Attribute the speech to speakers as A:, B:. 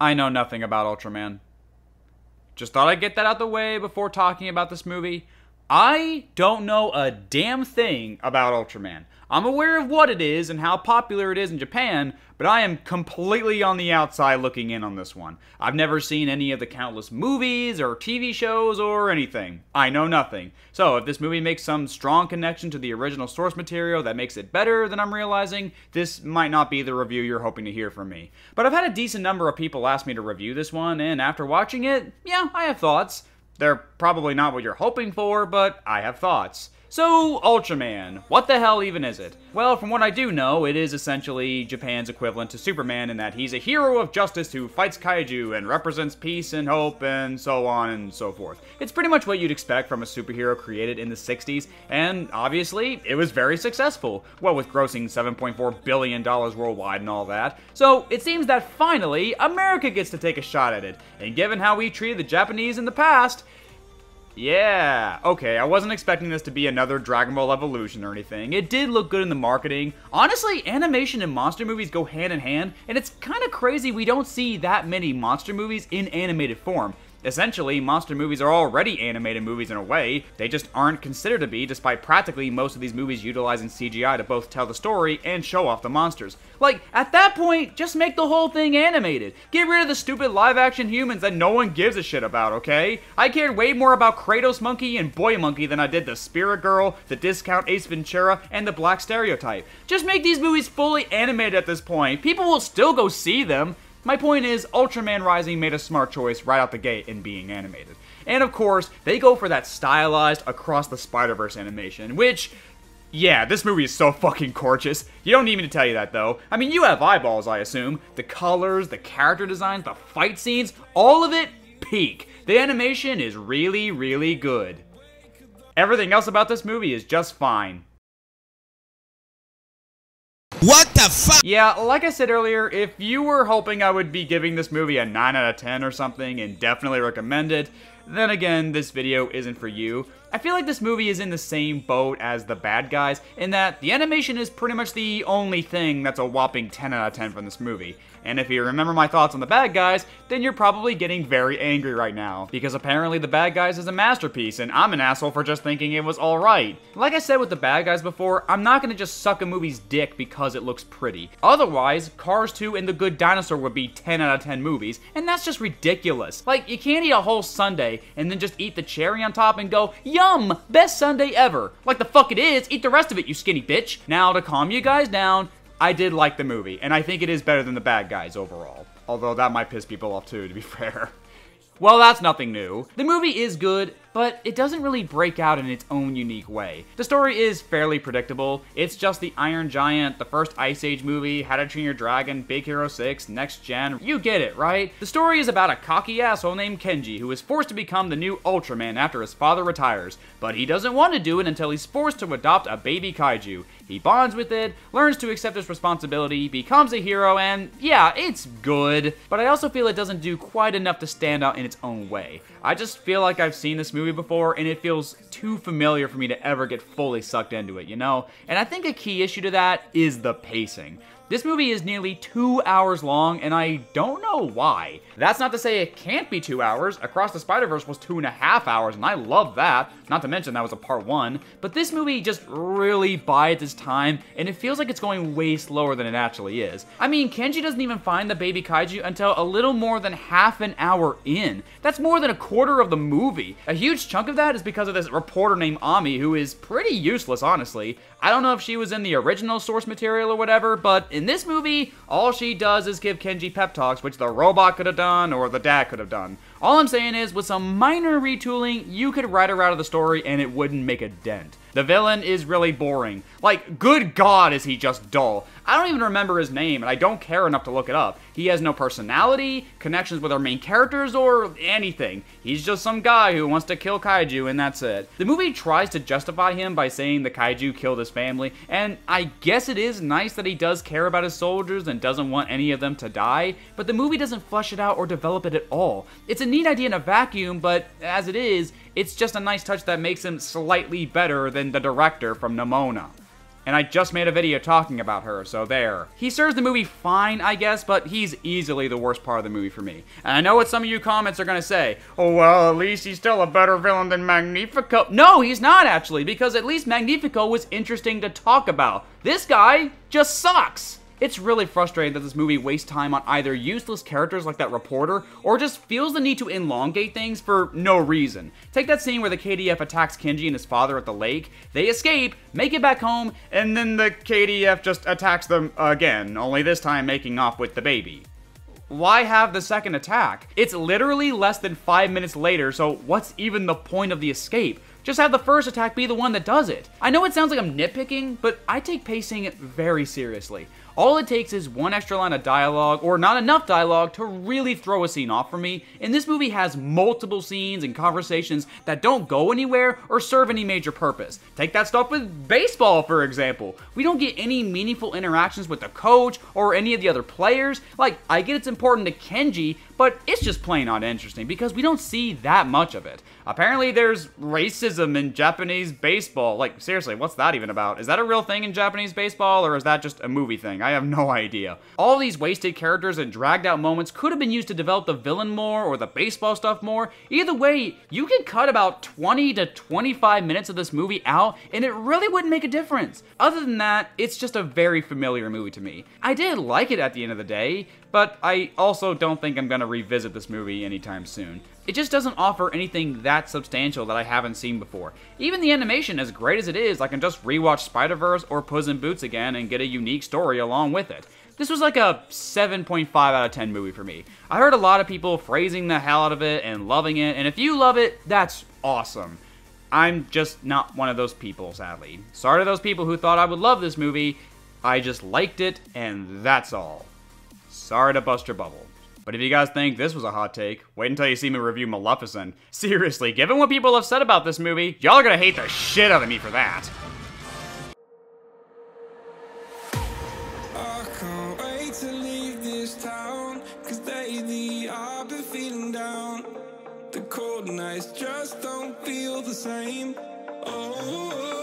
A: I know nothing about Ultraman. Just thought I'd get that out the way before talking about this movie. I don't know a damn thing about Ultraman. I'm aware of what it is and how popular it is in Japan, but I am completely on the outside looking in on this one. I've never seen any of the countless movies or TV shows or anything. I know nothing. So if this movie makes some strong connection to the original source material that makes it better than I'm realizing, this might not be the review you're hoping to hear from me. But I've had a decent number of people ask me to review this one, and after watching it, yeah, I have thoughts. They're probably not what you're hoping for, but I have thoughts. So, Ultraman, what the hell even is it? Well, from what I do know, it is essentially Japan's equivalent to Superman in that he's a hero of justice who fights kaiju and represents peace and hope and so on and so forth. It's pretty much what you'd expect from a superhero created in the 60s, and obviously, it was very successful, what with grossing $7.4 billion worldwide and all that. So, it seems that finally, America gets to take a shot at it, and given how we treated the Japanese in the past, yeah, okay, I wasn't expecting this to be another Dragon Ball Evolution or anything. It did look good in the marketing. Honestly, animation and monster movies go hand in hand, and it's kind of crazy we don't see that many monster movies in animated form. Essentially, monster movies are already animated movies in a way, they just aren't considered to be, despite practically most of these movies utilizing CGI to both tell the story and show off the monsters. Like, at that point, just make the whole thing animated. Get rid of the stupid live-action humans that no one gives a shit about, okay? I cared way more about Kratos Monkey and Boy Monkey than I did the Spirit Girl, the Discount Ace Ventura, and the Black Stereotype. Just make these movies fully animated at this point. People will still go see them. My point is, Ultraman Rising made a smart choice right out the gate in being animated. And of course, they go for that stylized Across the Spider-Verse animation, which, yeah, this movie is so fucking gorgeous. You don't need me to tell you that though. I mean, you have eyeballs, I assume. The colors, the character designs, the fight scenes, all of it, peak. The animation is really, really good. Everything else about this movie is just fine.
B: What the fuck?
A: Yeah, like I said earlier, if you were hoping I would be giving this movie a 9 out of 10 or something and definitely recommend it, then again, this video isn't for you. I feel like this movie is in the same boat as The Bad Guys, in that the animation is pretty much the only thing that's a whopping 10 out of 10 from this movie. And if you remember my thoughts on The Bad Guys, then you're probably getting very angry right now, because apparently The Bad Guys is a masterpiece, and I'm an asshole for just thinking it was alright. Like I said with The Bad Guys before, I'm not gonna just suck a movie's dick because it looks pretty. Otherwise, Cars 2 and The Good Dinosaur would be 10 out of 10 movies, and that's just ridiculous. Like, you can't eat a whole sundae and then just eat the cherry on top and go, yum, best sundae ever. Like the fuck it is, eat the rest of it, you skinny bitch. Now, to calm you guys down, I did like the movie, and I think it is better than The Bad Guys overall. Although that might piss people off too, to be fair. Well, that's nothing new. The movie is good, but it doesn't really break out in its own unique way. The story is fairly predictable. It's just the Iron Giant, the first Ice Age movie, How to Train Your Dragon, Big Hero 6, Next Gen. You get it, right? The story is about a cocky asshole named Kenji who is forced to become the new Ultraman after his father retires, but he doesn't want to do it until he's forced to adopt a baby kaiju. He bonds with it, learns to accept his responsibility, becomes a hero, and yeah, it's good. But I also feel it doesn't do quite enough to stand out in its own way. I just feel like I've seen this movie before, and it feels too familiar for me to ever get fully sucked into it, you know? And I think a key issue to that is the pacing. This movie is nearly 2 hours long, and I don't know why. That's not to say it can't be 2 hours. Across the Spider-Verse was 2.5 hours, and I love that. Not to mention that was a part 1. But this movie just really bides its time, and it feels like it's going way slower than it actually is. I mean, Kenji doesn't even find the baby kaiju until a little more than half an hour in. That's more than a quarter of the movie. A huge chunk of that is because of this reporter named Ami, who is pretty useless, honestly. I don't know if she was in the original source material or whatever, but in this movie, all she does is give Kenji pep talks, which the robot could have done or the dad could have done. All I'm saying is, with some minor retooling, you could write her out of the story and it wouldn't make a dent. The villain is really boring. Like, good God, is he just dull. I don't even remember his name, and I don't care enough to look it up. He has no personality, connections with our main characters, or anything. He's just some guy who wants to kill kaiju, and that's it. The movie tries to justify him by saying the kaiju killed his family, and I guess it is nice that he does care about his soldiers and doesn't want any of them to die, but the movie doesn't flesh it out or develop it at all. It's a neat idea in a vacuum, but as it is, it's just a nice touch that makes him slightly better than the director from Nimona. and I just made a video talking about her, so there. He serves the movie fine, I guess, but he's easily the worst part of the movie for me. And I know what some of you comments are gonna say. Oh, well, at least he's still a better villain than Magnifico. No, he's not, actually, because at least Magnifico was interesting to talk about. This guy just sucks. It's really frustrating that this movie wastes time on either useless characters like that reporter, or just feels the need to elongate things for no reason. Take that scene where the KDF attacks Kenji and his father at the lake, they escape, make it back home, and then the KDF just attacks them again, only this time making off with the baby. Why have the second attack? It's literally less than 5 minutes later, so what's even the point of the escape? Just have the first attack be the one that does it. I know it sounds like I'm nitpicking, but I take pacing very seriously. All it takes is one extra line of dialogue, or not enough dialogue, to really throw a scene off for me, and this movie has multiple scenes and conversations that don't go anywhere or serve any major purpose. Take that stuff with baseball, for example. We don't get any meaningful interactions with the coach or any of the other players. Like, I get it's important to Kenji, but it's just plain not interesting because we don't see that much of it. Apparently there's racism in Japanese baseball. Like, seriously, what's that even about? Is that a real thing in Japanese baseball, or is that just a movie thing? I have no idea. All these wasted characters and dragged out moments could have been used to develop the villain more or the baseball stuff more. Either way, you could cut about 20 to 25 minutes of this movie out and it really wouldn't make a difference. Other than that, it's just a very familiar movie to me. I did like it at the end of the day, but I also don't think I'm gonna revisit this movie anytime soon. It just doesn't offer anything that substantial that I haven't seen before. Even the animation, as great as it is, I can just rewatch Spider-Verse or Puss in Boots again and get a unique story along with it. This was like a 7.5 out of 10 movie for me. I heard a lot of people praising the hell out of it and loving it, and if you love it, that's awesome. I'm just not one of those people, sadly. Sorry to those people who thought I would love this movie. I just liked it, and that's all. Sorry to bust your bubble. But if you guys think this was a hot take, wait until you see me review Maleficent. Seriously, given what people have said about this movie, y'all are gonna hate the shit out of me for that.
C: I can't wait to leave this town, 'cause lately I've been feeling down. The cold nights just don't feel the same. Oh.